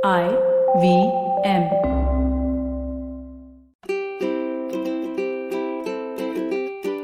IVM.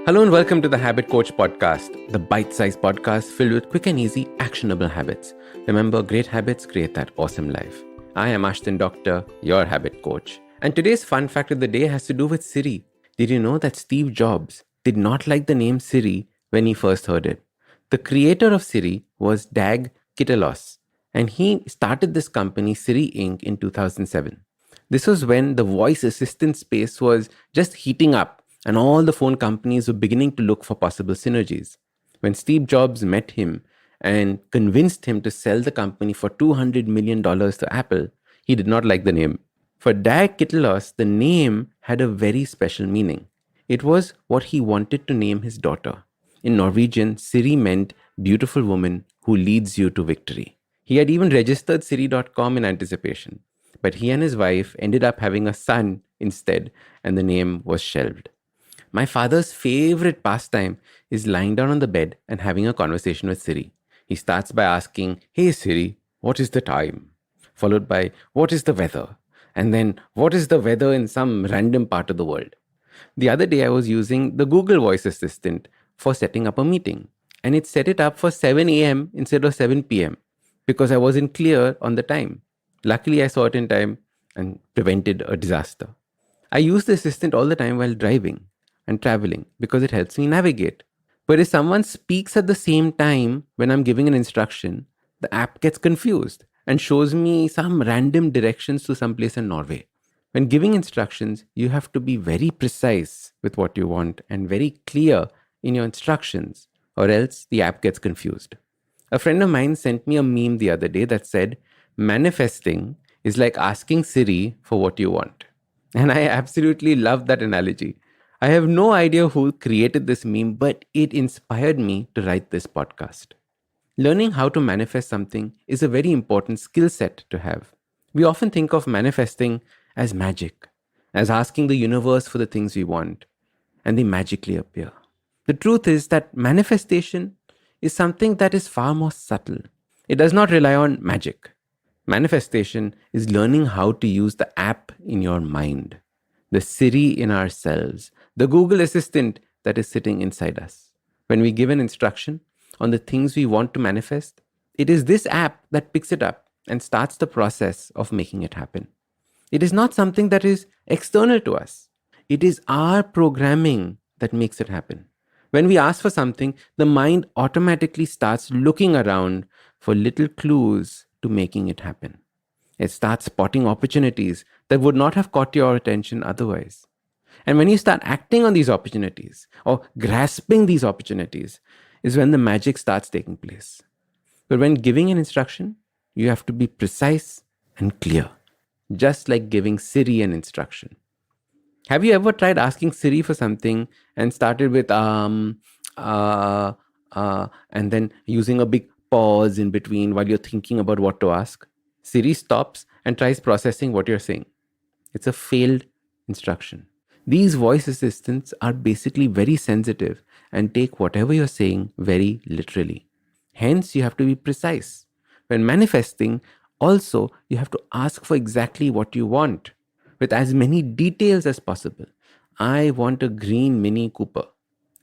Hello and welcome to the Habit Coach Podcast, the bite-sized podcast filled with quick and easy, actionable habits. Remember, great habits create that awesome life. I am Ashdin Doctor, your habit coach. And today's fun fact of the day has to do with Siri. Did you know that Steve Jobs did not like the name Siri when he first heard it? The creator of Siri was Dag Kittlaus, and he started this company, Siri Inc., in 2007. This was when the voice assistant space was just heating up and all the phone companies were beginning to look for possible synergies. When Steve Jobs met him and convinced him to sell the company for $200 million to Apple, he did not like the name. For Dag Kittlaus, the name had a very special meaning. It was what he wanted to name his daughter. In Norwegian, Siri meant beautiful woman who leads you to victory. He had even registered Siri.com in anticipation, but he and his wife ended up having a son instead, and the name was shelved. My father's favorite pastime is lying down on the bed and having a conversation with Siri. He starts by asking, "Hey Siri, what is the time?" Followed by, "What is the weather?" And then, "What is the weather in some random part of the world?" The other day, I was using the Google Voice Assistant for setting up a meeting, and it set it up for 7 a.m. instead of 7 p.m. because I wasn't clear on the time. Luckily, I saw it in time and prevented a disaster. I use the assistant all the time while driving and traveling because it helps me navigate. But if someone speaks at the same time when I'm giving an instruction, the app gets confused and shows me some random directions to some place in Norway. When giving instructions, you have to be very precise with what you want and very clear in your instructions, or else the app gets confused. A friend of mine sent me a meme the other day that said, "Manifesting is like asking Siri for what you want." And I absolutely love that analogy. I have no idea who created this meme, but it inspired me to write this podcast. Learning how to manifest something is a very important skill set to have. We often think of manifesting as magic, as asking the universe for the things we want, and they magically appear. The truth is that manifestation is something that is far more subtle. It does not rely on magic. Manifestation is learning how to use the app in your mind, the Siri in ourselves, the Google Assistant that is sitting inside us. When we give an instruction on the things we want to manifest, it is this app that picks it up and starts the process of making it happen. It is not something that is external to us. It is our programming that makes it happen. When we ask for something, the mind automatically starts looking around for little clues to making it happen. It starts spotting opportunities that would not have caught your attention otherwise. And when you start acting on these opportunities or grasping these opportunities, is when the magic starts taking place. But when giving an instruction, you have to be precise and clear, just like giving Siri an instruction. Have you ever tried asking Siri for something and started with and then using a big pause in between while you're thinking about what to ask? Siri stops and tries processing what you're saying. It's a failed instruction. These voice assistants are basically very sensitive and take whatever you're saying very literally. Hence, you have to be precise. When manifesting, also, you have to ask for exactly what you want with as many details as possible. I want a green Mini Cooper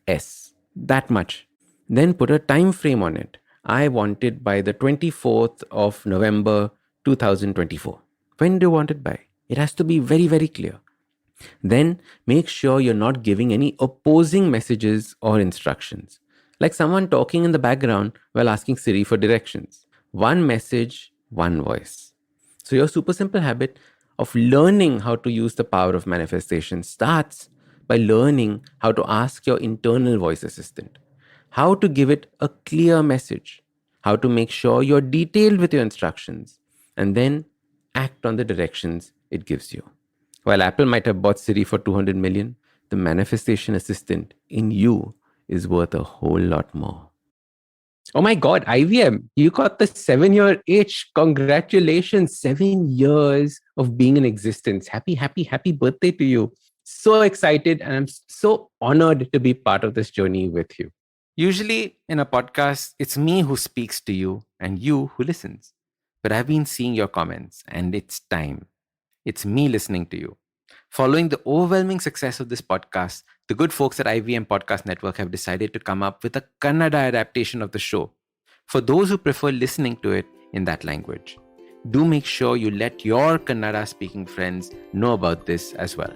S. That much. Then put a time frame on it. I want it by the 24th of November 2024. When do you want it by? It has to be very, very clear. Then make sure you're not giving any opposing messages or instructions, like someone talking in the background while asking Siri for directions. One message, one voice. So, your super simple habit of learning how to use the power of manifestation starts by learning how to ask your internal voice assistant, how to give it a clear message, how to make sure you're detailed with your instructions, and then act on the directions it gives you. While Apple might have bought Siri for 200 million, the manifestation assistant in you is worth a whole lot more. Oh my God, IVM, you got the 7-year itch. Congratulations, 7 years of being in existence. Happy, happy, happy birthday to you. So excited, and I'm so honored to be part of this journey with you. Usually in a podcast, it's me who speaks to you and you who listens. but I've been seeing your comments, and it's time. It's me listening to you. Following the overwhelming success of this podcast, the good folks at IVM Podcast Network have decided to come up with a Kannada adaptation of the show for those who prefer listening to it in that language. Do make sure you let your Kannada-speaking friends know about this as well.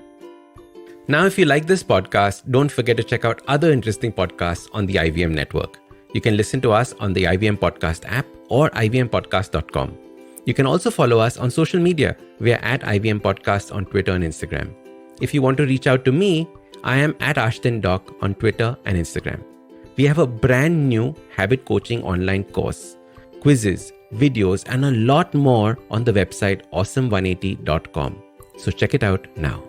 Now, if you like this podcast, don't forget to check out other interesting podcasts on the IVM network. You can listen to us on the IVM Podcast app or ivmpodcast.com. You can also follow us on social media. We are at IVM Podcast on Twitter and Instagram. If you want to reach out to me, I am at Ashdin Doc on Twitter and Instagram. We have a brand new habit coaching online course, quizzes, videos, and a lot more on the website awesome180.com. So check it out now.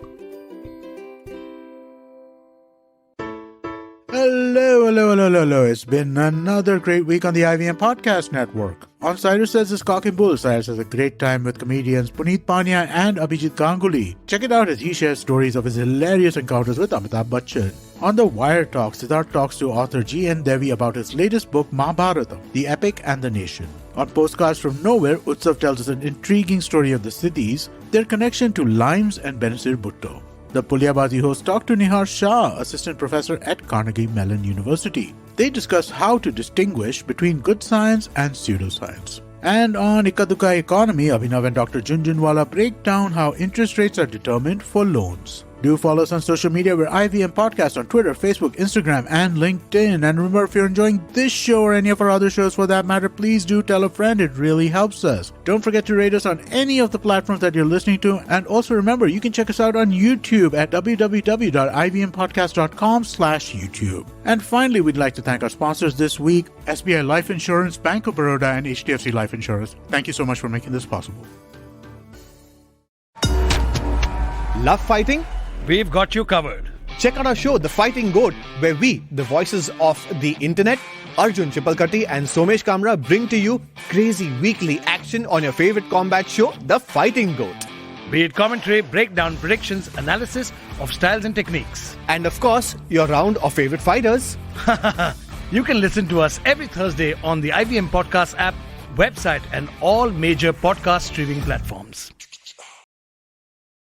Hello. It's been another great week on the IVM Podcast Network. On Cider Says is Cock and Bull. Cider says a great time with comedians Puneet Pania and Abhijit Ganguly. Check it out as he shares stories of his hilarious encounters with Amitabh Bachchan. On The Wire Talk, Siddharth talks to author G.N. Devi about his latest book, Mahabharatam, The Epic and the Nation. On Postcards from Nowhere, Utsav tells us an intriguing story of the Siddhis, their connection to limes and Benazir Bhutto. The Pulyabazi host talked to Nihar Shah, assistant professor at Carnegie Mellon University. They discuss how to distinguish between good science and pseudoscience. And on Ikaduka Economy, Abhinav and Dr. Junjunwala break down how interest rates are determined for loans. Do follow us on social media. We're IVM Podcast on Twitter, Facebook, Instagram, and LinkedIn. And remember, if you're enjoying this show or any of our other shows for that matter, please do tell a friend. It really helps us. Don't forget to rate us on any of the platforms that you're listening to. And also remember, you can check us out on YouTube at www.ivmpodcast.com/YouTube. And finally, we'd like to thank our sponsors this week, SBI Life Insurance, Bank of Baroda, and HDFC Life Insurance. Thank you so much for making this possible. Love fighting? We've got you covered. Check out our show, The Fighting Goat, where we, the voices of the internet, Arjun Chipalkatti and Somesh Kamra, bring to you crazy weekly action on your favorite combat show, The Fighting Goat. Be it commentary, breakdown, predictions, analysis of styles and techniques. And of course, your round of favorite fighters. You can listen to us every Thursday on the IVM Podcast app, website, and all major podcast streaming platforms.